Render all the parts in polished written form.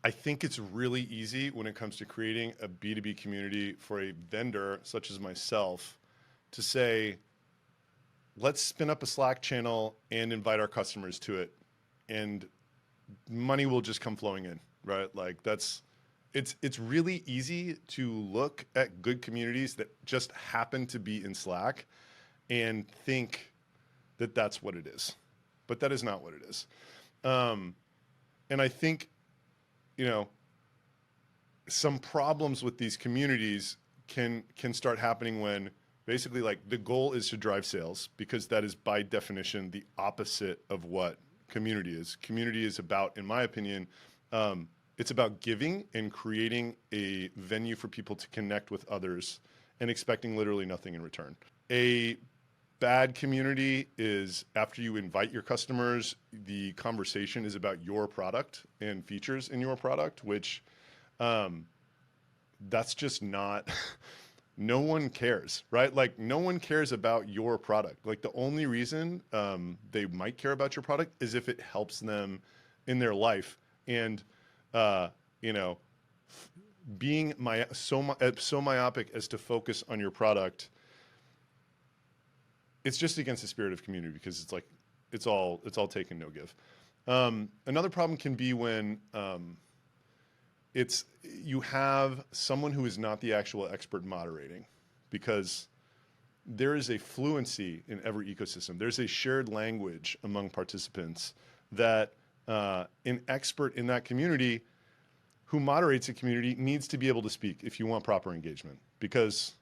I think it's really easy when it comes to creating a B2B community for a vendor such as myself to say, let's spin up a Slack channel and invite our customers to it. And money will just come flowing in, right? Like it's really easy to look at good communities that just happen to be in Slack and think that that's what it is, but that is not what it is. And I think, some problems with these communities can start happening when basically like the goal is to drive sales, because that is by definition the opposite of what community is. Community is about, in my opinion, it's about giving and creating a venue for people to connect with others and expecting literally nothing in return. A bad community is after you invite your customers, the conversation is about your product and features in your product, which that's just not, no one cares, right? Like no one cares about your product. Like the only reason they might care about your product is if it helps them in their life. And, being so myopic as to focus on your product, it's just against the spirit of community, because it's like, it's all take and no give. Another problem can be when you have someone who is not the actual expert moderating, because there is a fluency in every ecosystem. There's a shared language among participants that an expert in that community who moderates a community needs to be able to speak if you want proper engagement, because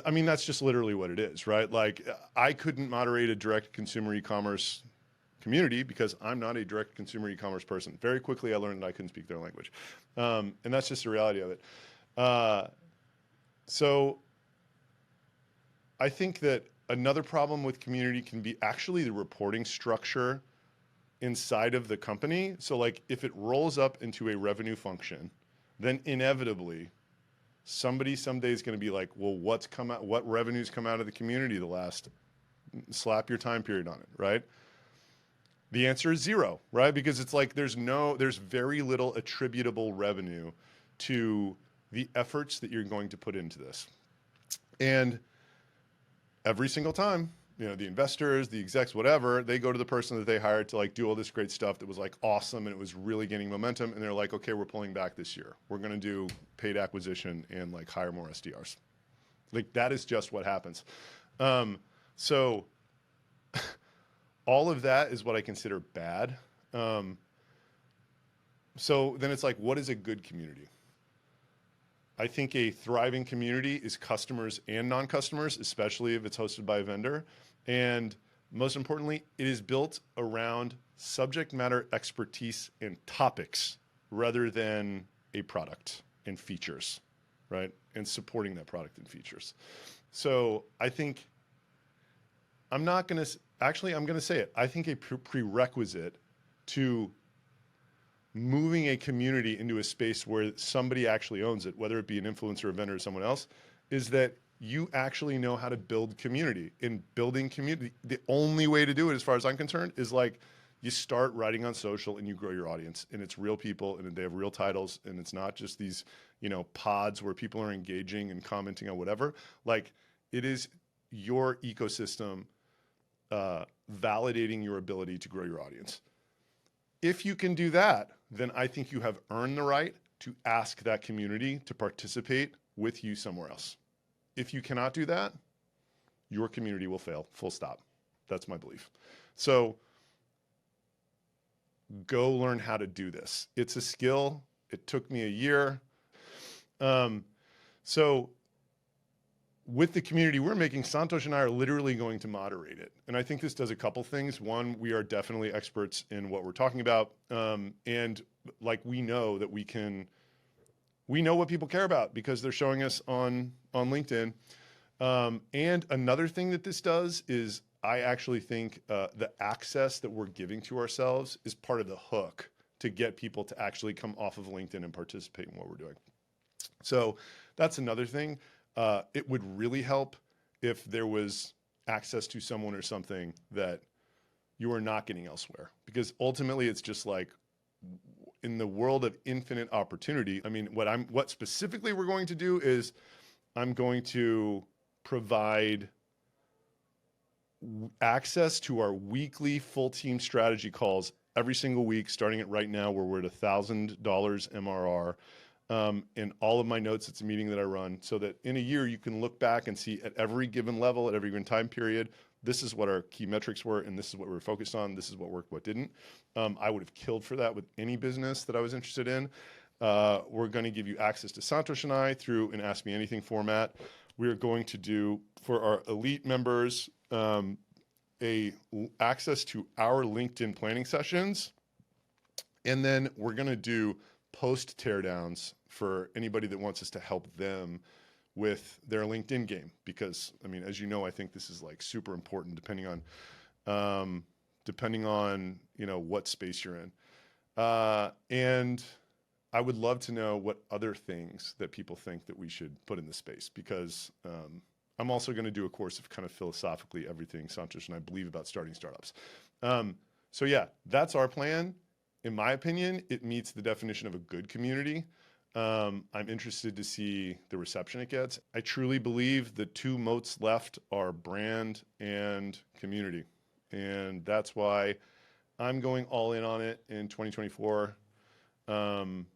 I mean, that's just literally what it is, right? Like I couldn't moderate a direct consumer e-commerce community because I'm not a direct consumer e-commerce person. Very quickly, I learned that I couldn't speak their language. And that's just the reality of it. So I think that another problem with community can be actually the reporting structure inside of the company. So like if it rolls up into a revenue function, then inevitably somebody someday is going to be like, well, what revenues come out of the community the last, slap your time period on it, right? The answer is zero, right? Because it's like there's very little attributable revenue to the efforts that you're going to put into this. And every single time, the investors, the execs, whatever, they go to the person that they hired to like do all this great stuff that was like awesome and it was really gaining momentum. And they're like, okay, we're pulling back this year. We're going to do paid acquisition and like hire more SDRs. Like that is just what happens. So all of that is what I consider bad. So then it's like, what is a good community? I think a thriving community is customers and non-customers, especially if it's hosted by a vendor. And most importantly, it is built around subject matter expertise and topics rather than a product and features, right? And supporting that product and features. So I think I'm going to say it. I think a prerequisite to moving a community into a space where somebody actually owns it, whether it be an influencer, a vendor, or someone else, is that you actually know how to build community. In building community, the only way to do it, as far as I'm concerned, is like you start writing on social and you grow your audience, and it's real people and they have real titles, and it's not just these, pods where people are engaging and commenting on whatever. Like it is your ecosystem validating your ability to grow your audience. If you can do that, then I think you have earned the right to ask that community to participate with you somewhere else. If you cannot do that, your community will fail, full stop. That's my belief. So go learn how to do this. It's a skill. It took me a year. So with the community we're making, Santosh and I are literally going to moderate it. And I think this does a couple things. One, we are definitely experts in what we're talking about. And like, we know that we know what people care about because they're showing us on LinkedIn. And another thing that this does is I actually think the access that we're giving to ourselves is part of the hook to get people to actually come off of LinkedIn and participate in what we're doing. So that's another thing. It would really help if there was access to someone or something that you are not getting elsewhere, because ultimately it's just like in the world of infinite opportunity, I mean, what specifically we're going to do is I'm going to provide access to our weekly full team strategy calls every single week, starting at right now where we're at $1,000 MRR. In all of my notes, it's a meeting that I run so that in a year you can look back and see at every given level, at every given time period, this is what our key metrics were, and this is what we were focused on. This is what worked, what didn't. I would have killed for that with any business that I was interested in. We're going to give you access to Santosh and I through an Ask Me Anything format. We're going to do, for our elite members, access to our LinkedIn planning sessions. And then we're going to do post teardowns for anybody that wants us to help them with their LinkedIn game. Because, I mean, as you know, I think this is like super important depending on, you know, what space you're in. And I would love to know what other things that people think that we should put in the space, because I'm also going to do a course of kind of philosophically everything Santosh and I believe about starting startups. So yeah, that's our plan. In my opinion, it meets the definition of a good community. I'm interested to see the reception it gets. I truly believe the two moats left are brand and community. And that's why I'm going all in on it in 2024. And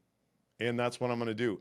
that's what I'm going to do.